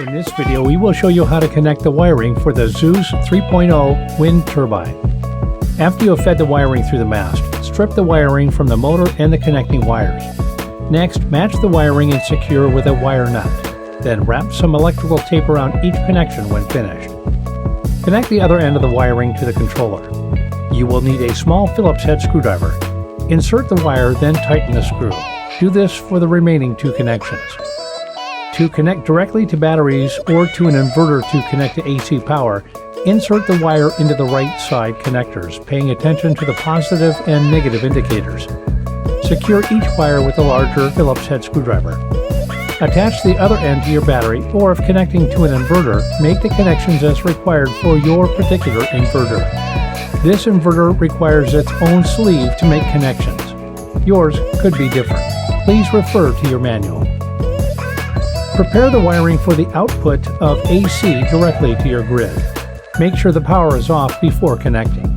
In this video, we will show you how to connect the wiring for the Zeus 3.0 wind turbine. After you have fed the wiring through the mast, strip the wiring from the motor and the connecting wires. Next, match the wiring and secure with a wire nut. Then wrap some electrical tape around each connection when finished. Connect the other end of the wiring to the controller. You will need a small Phillips head screwdriver. Insert the wire, then tighten the screw. Do this for the remaining two connections. To connect directly to batteries or to an inverter to connect to AC power, insert the wire into the right side connectors, paying attention to the positive and negative indicators. Secure each wire with a larger Phillips head screwdriver. Attach the other end to your battery, or if connecting to an inverter, make the connections as required for your particular inverter. This inverter requires its own sleeve to make connections. Yours could be different. Please refer to your manual. Prepare the wiring for the output of AC directly to your grid. Make sure the power is off before connecting.